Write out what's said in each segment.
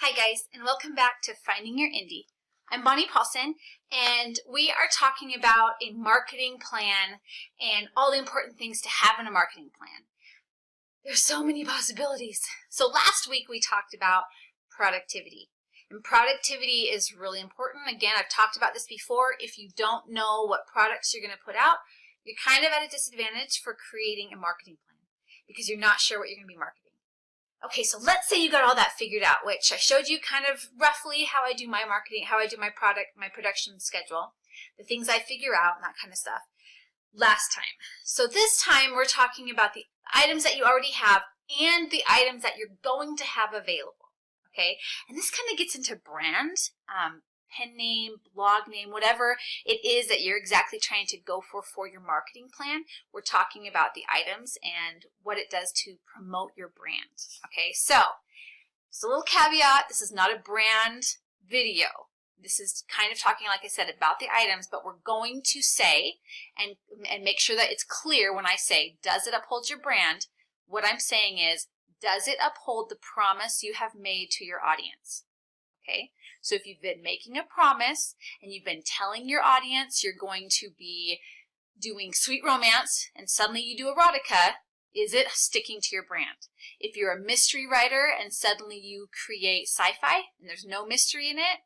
Hi guys, and welcome back to Finding Your Indie. I'm Bonnie Paulson, and we are talking about a marketing plan and all the important things to have in a marketing plan. There's so many possibilities. So last week we talked about productivity. And productivity is really important. Again, I've talked about this before. If you don't know what products you're going to put out, you're kind of at a disadvantage for creating a marketing plan because you're not sure what you're going to be marketing. Okay, so let's say you got all that figured out, which I showed you kind of roughly how I do my marketing, how I do my production schedule, the things I figure out and that kind of stuff last time. So this time we're talking about the items that you already have and the items that you're going to have available, okay? And this kind of gets into brand, pen name, blog name, whatever it is that you're exactly trying to go for your marketing plan. We're talking about the items and what it does to promote your brand. Okay, so just a little caveat, this is not a brand video. This is kind of talking, like I said, about the items, but we're going to say and make sure that it's clear when I say, does it uphold your brand? What I'm saying is, does it uphold the promise you have made to your audience? Okay, so if you've been making a promise and you've been telling your audience you're going to be doing sweet romance and suddenly you do erotica, is it sticking to your brand? If you're a mystery writer and suddenly you create sci-fi and there's no mystery in it,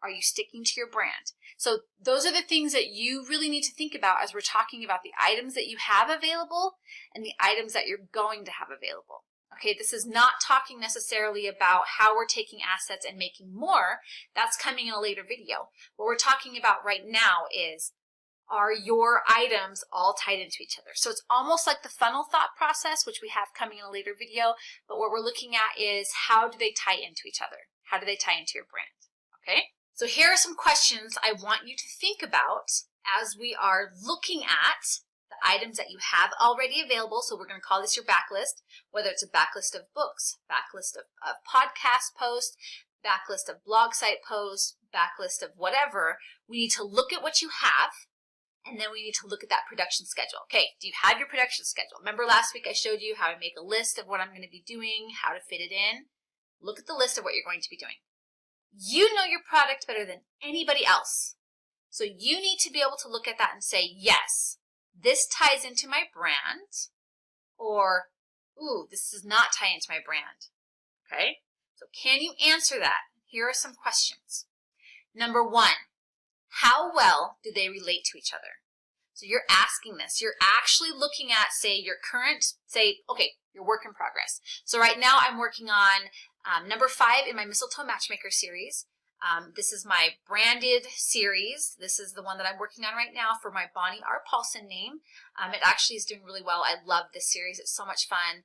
are you sticking to your brand? So those are the things that you really need to think about as we're talking about the items that you have available and the items that you're going to have available. Okay, this is not talking necessarily about how we're taking assets and making more. That's coming in a later video. What we're talking about right now is, are your items all tied into each other? So it's almost like the funnel thought process, which we have coming in a later video, but what we're looking at is how do they tie into each other? How do they tie into your brand? Okay, so here are some questions I want you to think about as we are looking at the items that you have already available. So we're going to call this your backlist, whether it's a backlist of books, backlist of podcast posts, backlist of blog site posts, backlist of whatever. We need to look at what you have, and then we need to look at that production schedule. Okay, do you have your production schedule? Remember last week I showed you how to make a list of what I'm going to be doing, how to fit it in. Look at the list of what you're going to be doing. You know your product better than anybody else. So you need to be able to look at that and say, yes, this ties into my brand, or, ooh, this does not tie into my brand. Okay, so can you answer that? Here are some questions. Number one, how well do they relate to each other? So you're asking this. You're actually looking at, say, your current, okay, your work in progress. So right now I'm working on number 5 in my Mistletoe Matchmaker series. This is my branded series. This is the one that I'm working on right now for my Bonnie R. Paulson name. It actually is doing really well. I love this series. It's so much fun.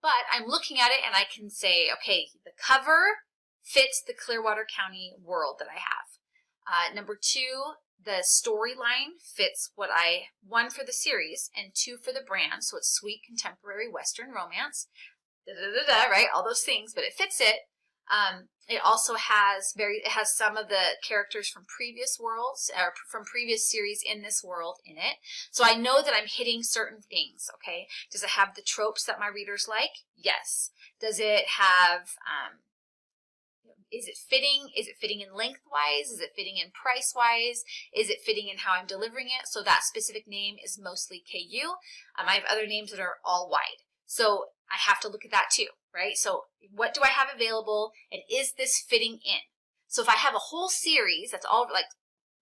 But I'm looking at it and I can say, okay, the cover fits the Clearwater County world that I have. Number 2, the storyline fits what I, 1 for the series and 2 for the brand. So it's sweet contemporary Western romance, right? All those things, but it fits it. It also has some of the characters from previous worlds or from previous series in this world in it. So I know that I'm hitting certain things, okay? Does it have the tropes that my readers like? Yes. Does it have, is it fitting? Is it fitting in lengthwise? Is it fitting in price-wise? Is it fitting in how I'm delivering it? So that specific name is mostly KU. I have other names that are all wide. So I have to look at that too, right? So what do I have available and is this fitting in? So if I have a whole series, that's all, like,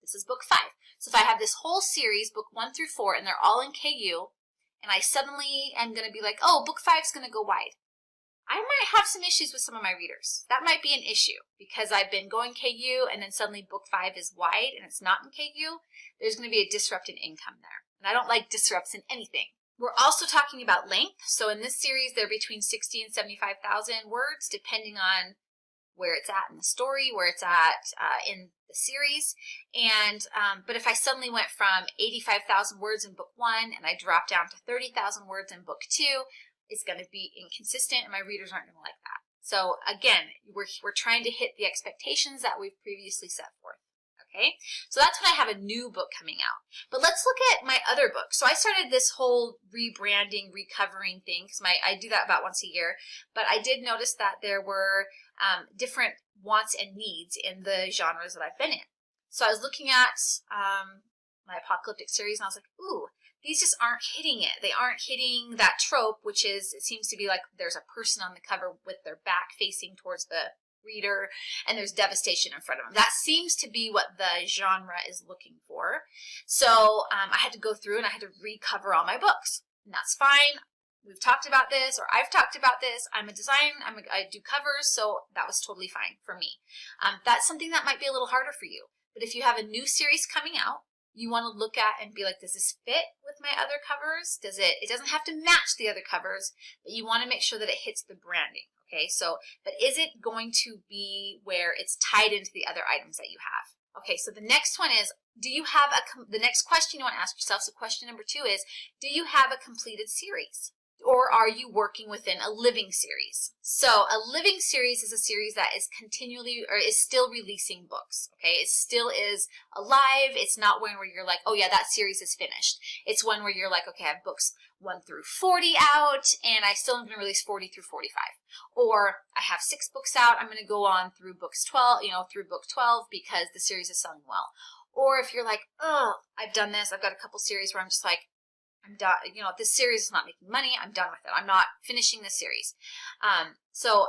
this is book 5. So if I have this whole series, book 1 through 4, and they're all in KU, and I suddenly am going to be like, oh, book 5 is going to go wide. I might have some issues with some of my readers. That might be an issue because I've been going KU and then suddenly book 5 is wide and it's not in KU. There's going to be a disrupt in income there. And I don't like disrupts in anything. We're also talking about length. So in this series, they're between 60 and 75,000 words, depending on where it's at in the story, where it's at in the series. And but if I suddenly went from 85,000 words in book 1 and I dropped down to 30,000 words in book 2, it's going to be inconsistent and my readers aren't going to like that. So again, we're trying to hit the expectations that we've previously set forth. Okay, so that's when I have a new book coming out. But let's look at my other book. So I started this whole rebranding, recovering thing, because I do that about once a year. But I did notice that there were different wants and needs in the genres that I've been in. So I was looking at my apocalyptic series, and I was like, ooh, these just aren't hitting it. They aren't hitting that trope, which is, it seems to be like there's a person on the cover with their back facing towards the reader, and there's devastation in front of them. That seems to be what the genre is looking for. So I had to go through and I had to recover all my books, and that's fine. We've talked about this, or I've talked about this. I'm a design, I do covers, so that was totally fine for me. That's something that might be a little harder for you. But if you have a new series coming out, you want to look at and be like, does this fit with my other covers? It doesn't have to match the other covers, but you want to make sure that it hits the branding. Okay, so, but is it going to be where it's tied into the other items that you have? Okay, so the next one is, do you have the next question you want to ask yourself, so question number 2 is, do you have a completed series? Or are you working within a living series? So a living series is a series that is continually, or is still releasing books, okay? It still is alive. It's not one where you're like, oh yeah, that series is finished. It's one where you're like, okay, I have books 1 through 40 out, and I still am going to release 40 through 45. Or I have 6 books out, I'm going to go on through books 12, through book 12 because the series is selling well. Or if you're like, oh, I've done this, I've got a couple series where I'm just like, I'm done, this series is not making money, I'm done with it. I'm not finishing this series. So,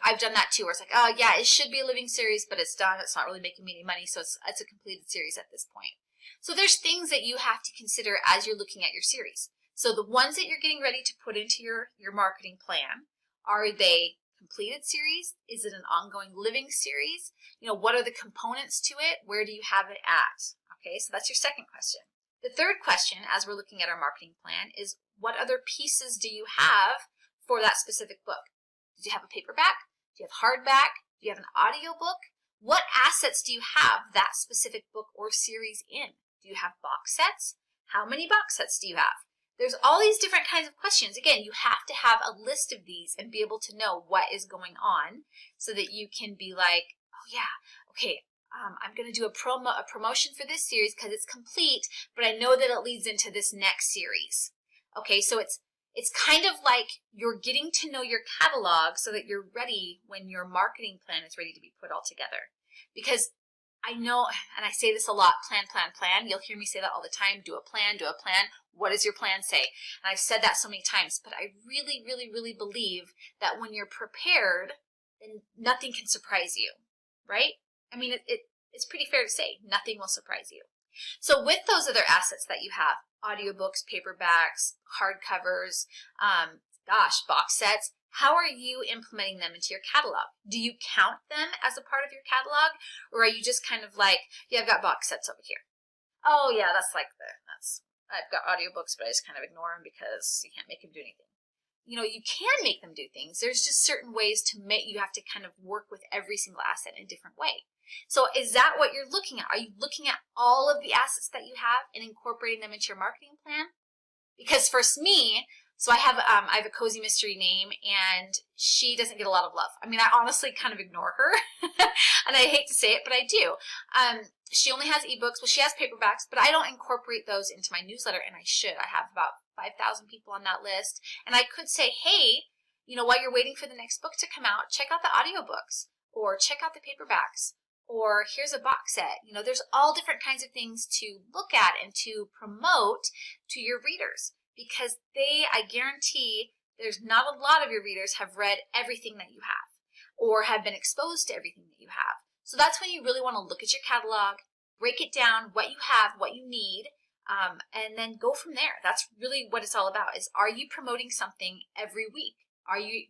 I've done that too, where it's like, oh yeah, it should be a living series, but it's done. It's not really making me any money, so it's a completed series at this point. So there's things that you have to consider as you're looking at your series. So the ones that you're getting ready to put into your marketing plan, are they completed series? Is it an ongoing living series? What are the components to it? Where do you have it at? Okay, so that's your second question. The third question, as we're looking at our marketing plan, is what other pieces do you have for that specific book? Do you have a paperback? Do you have hardback? Do you have an audiobook? What assets do you have that specific book or series in? Do you have box sets? How many box sets do you have? There's all these different kinds of questions. Again, you have to have a list of these and be able to know what is going on so that you can be like, oh yeah, okay, I'm going to do a promotion for this series because it's complete, but I know that it leads into this next series. Okay, so it's kind of like you're getting to know your catalog so that you're ready when your marketing plan is ready to be put all together. Because I know, and I say this a lot, plan, plan, plan. You'll hear me say that all the time. Do a plan, do a plan. What does your plan say? And I've said that so many times, but I really, really, really believe that when you're prepared, then nothing can surprise you, right? I mean, it's pretty fair to say nothing will surprise you. So with those other assets that you have, audiobooks, paperbacks, hardcovers, box sets, how are you implementing them into your catalog? Do you count them as a part of your catalog? Or are you just kind of like, yeah, I've got box sets over here. Oh yeah, I've got audiobooks, but I just kind of ignore them because you can't make them do anything. You can make them do things. There's just certain ways to you have to kind of work with every single asset in a different way. So is that what you're looking at? Are you looking at all of the assets that you have and incorporating them into your marketing plan? Because for me, so I have a cozy mystery name, and she doesn't get a lot of love. I mean, I honestly kind of ignore her, and I hate to say it, but I do. She only has ebooks. Well, she has paperbacks, but I don't incorporate those into my newsletter, and I should. I have about 5,000 people on that list, and I could say, hey, while you're waiting for the next book to come out, check out the audiobooks, or check out the paperbacks, or here's a box set. There's all different kinds of things to look at and to promote to your readers, because I guarantee there's not a lot of your readers have read everything that you have or have been exposed to everything that you have. So that's when you really want to look at your catalog, break it down, what you have, what you need, and then go from there. That's really what it's all about, is are you promoting something every week?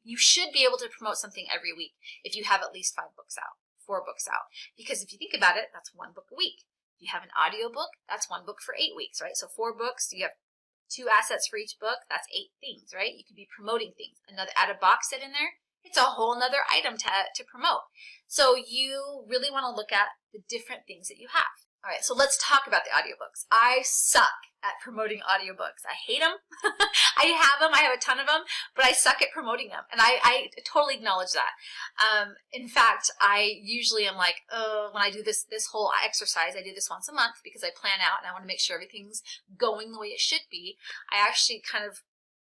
You should be able to promote something every week if you have at least 5 books out, 4 books out. Because if you think about it, that's 1 book a week. If you have an audiobook, that's 1 book for 8 weeks, right? So 4 books, you have 2 assets for each book, that's 8 things, right? You could be promoting things. Add a box set in there, it's a whole nother item to promote. So you really want to look at the different things that you have. All right, so let's talk about the audiobooks. I suck at promoting audiobooks. I hate them. I have a ton of them, but I suck at promoting them. And I totally acknowledge that. In fact, I usually am like, oh, when I do this whole exercise, I do this once a month because I plan out and I want to make sure everything's going the way it should be. I actually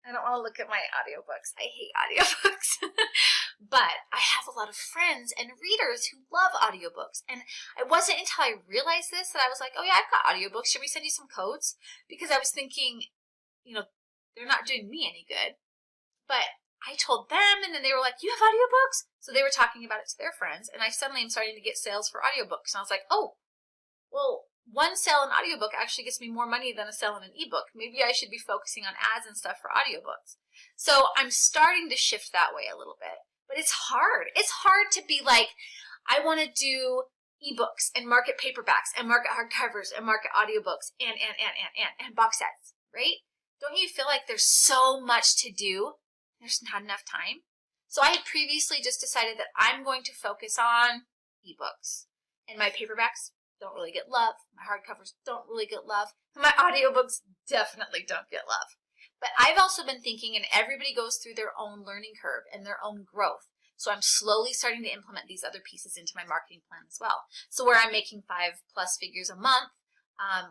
I don't want to look at my audiobooks. I hate audiobooks. But I have a lot of friends and readers who love audiobooks. And it wasn't until I realized this that I was like, oh yeah, I've got audiobooks. Should we send you some codes? Because I was thinking, they're not doing me any good. But I told them, and then they were like, you have audiobooks? So they were talking about it to their friends. And I suddenly am starting to get sales for audiobooks. And I was like, oh, well, one sale in an audiobook actually gets me more money than a sale in an ebook. Maybe I should be focusing on ads and stuff for audiobooks. So I'm starting to shift that way a little bit. But it's hard. It's hard to be like, I want to do ebooks and market paperbacks and market hardcovers and market audiobooks and box sets, right? Don't you feel like there's so much to do? There's not enough time. So I had previously just decided that I'm going to focus on ebooks, and my paperbacks don't really get love. My hardcovers don't really get love. My audiobooks definitely don't get love. But I've also been thinking, and everybody goes through their own learning curve and their own growth. So I'm slowly starting to implement these other pieces into my marketing plan as well. So where I'm making 5+ figures a month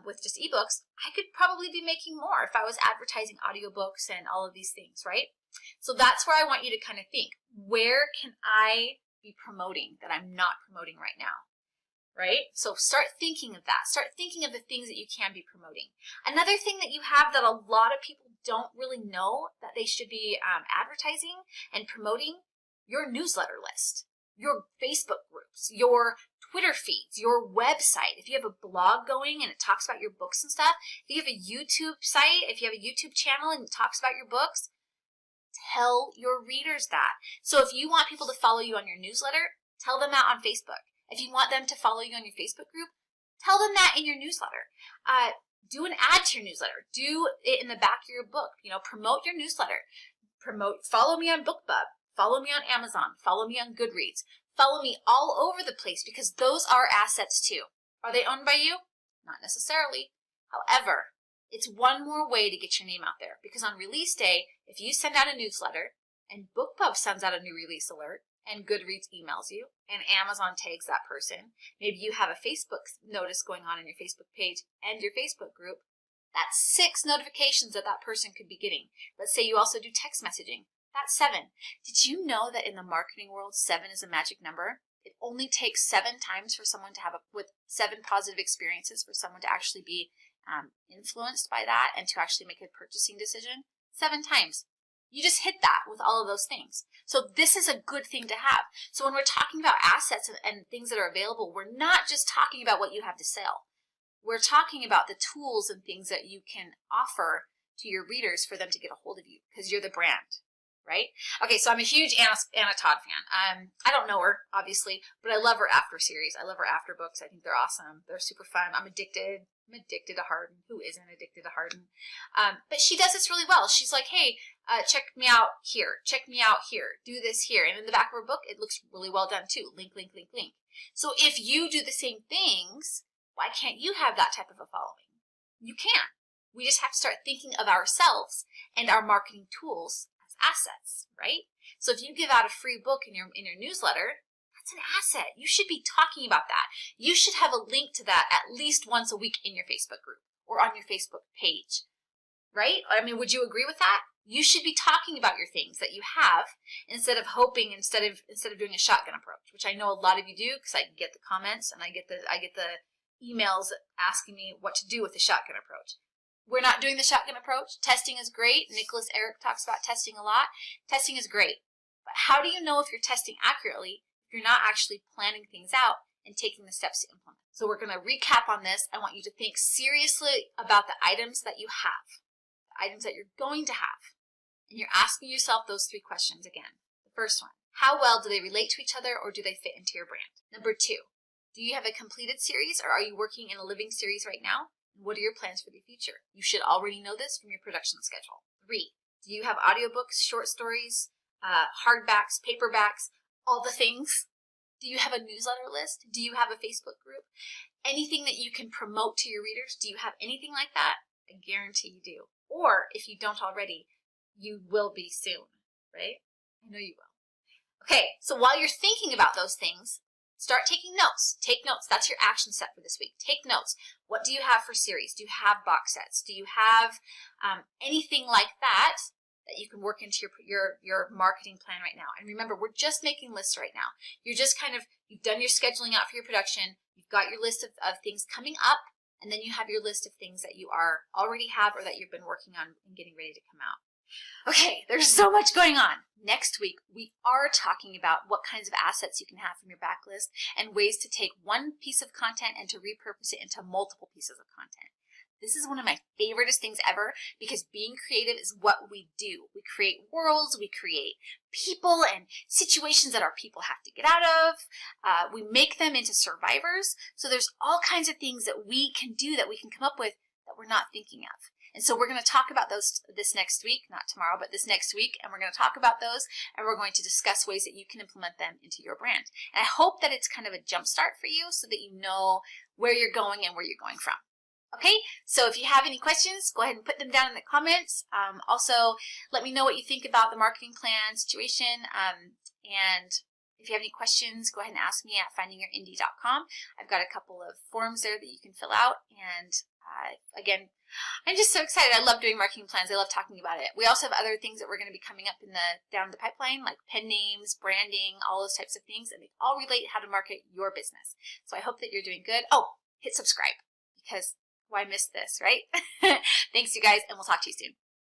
with just ebooks, I could probably be making more if I was advertising audiobooks and all of these things, right? So that's where I want you to kind of think, where can I be promoting that I'm not promoting right now? Right? So start thinking of that. Start thinking of the things that you can be promoting. Another thing that you have that a lot of people don't really know that they should be advertising and promoting, your newsletter list, your Facebook groups, your Twitter feeds, your website. If you have a blog going and it talks about your books and stuff, if you have a YouTube site, if you have a YouTube channel and it talks about your books, tell your readers that. So if you want people to follow you on your newsletter, tell them that on Facebook. If you want them to follow you on your Facebook group, tell them that in your newsletter. Do an ad to your newsletter. Do it in the back of your book. Promote your newsletter. Follow me on BookBub. Follow me on Amazon. Follow me on Goodreads. Follow me all over the place because those are assets too. Are they owned by you? Not necessarily. However, it's one more way to get your name out there because on release day, if you send out a newsletter and BookBub sends out a new release alert, and Goodreads emails you, and Amazon tags that person. Maybe you have a Facebook notice going on in your Facebook page and your Facebook group. That's 6 notifications that person could be getting. Let's say you also do text messaging. That's 7. Did you know that in the marketing world, 7 is a magic number? It only takes 7 times for someone to with 7 positive experiences for someone to actually be influenced by that and to actually make a purchasing decision. 7 times. You just hit that with all of those things. So this is a good thing to have. So when we're talking about assets and things that are available, we're not just talking about what you have to sell. We're talking about the tools and things that you can offer to your readers for them to get a hold of you because you're the brand, right? Okay, so I'm a huge Anna Todd fan. I don't know her, obviously, but I love her After series. I love her After books. I think they're awesome. They're super fun. I'm addicted to Hardin. Who isn't addicted to Hardin? But she does this really well. She's like, hey, check me out here. Check me out here. Do this here. And in the back of her book, it looks really well done too. Link, link, link, link. So if you do the same things, why can't you have that type of a following? You can. We just have to start thinking of ourselves and our marketing tools as assets, right? So if you give out a free book in your newsletter, that's an asset. You should be talking about that. You should have a link to that at least once a week in your Facebook group or on your Facebook page, right? I mean, would you agree with that? You should be talking about your things that you have instead of doing a shotgun approach, which I know a lot of you do because I get the comments and I get the emails asking me what to do with the shotgun approach. We're not doing the shotgun approach. Testing is great. Nicholas Eric talks about testing a lot. Testing is great. But how do you know if you're testing accurately if you're not actually planning things out and taking the steps to implement? So we're going to recap on this. I want you to think seriously about the items that you have, the items that you're going to have. And you're asking yourself those 3 questions again. The first one, how well do they relate to each other or do they fit into your brand? Number 2, do you have a completed series or are you working in a living series right now? What are your plans for the future? You should already know this from your production schedule. 3, do you have audiobooks, short stories, hardbacks, paperbacks, all the things? Do you have a newsletter list? Do you have a Facebook group? anything that you can promote to your readers? Do you have anything like that? I guarantee you do. Or if you don't already, you will be soon, right? I know you will. Okay, so while you're thinking about those things, start taking notes. Take notes. That's your action set for this week. Take notes. What do you have for series? Do you have box sets? Do you have anything like that that you can work into your marketing plan right now? And remember, we're just making lists right now. You're just you've done your scheduling out for your production. You've got your list of things coming up, and then you have your list of things that you already have or that you've been working on and getting ready to come out. Okay, there's so much going on. Next week, we are talking about what kinds of assets you can have from your backlist and ways to take one piece of content and to repurpose it into multiple pieces of content. This is one of my favoriteest things ever because being creative is what we do. We create worlds, we create people and situations that our people have to get out of. We make them into survivors. So there's all kinds of things that we can do, that we can come up with that we're not thinking of. And so we're going to talk about those this next week, not tomorrow, but this next week, and we're going to talk about those, and we're going to discuss ways that you can implement them into your brand. And I hope that it's kind of a jump start for you so that you know where you're going and where you're going from. Okay, so if you have any questions, go ahead and put them down in the comments. Also, let me know what you think about the marketing plan situation, and if you have any questions, go ahead and ask me at findingyourindy.com. I've got a couple of forms there that you can fill out, and again, I'm just so excited. I love doing marketing plans. I love talking about it. We also have other things that we're going to be coming up down the pipeline, like pen names, branding, all those types of things, and they all relate how to market your business. So I hope that you're doing good. Oh, hit subscribe, because why miss this, right? Thanks, you guys, and we'll talk to you soon.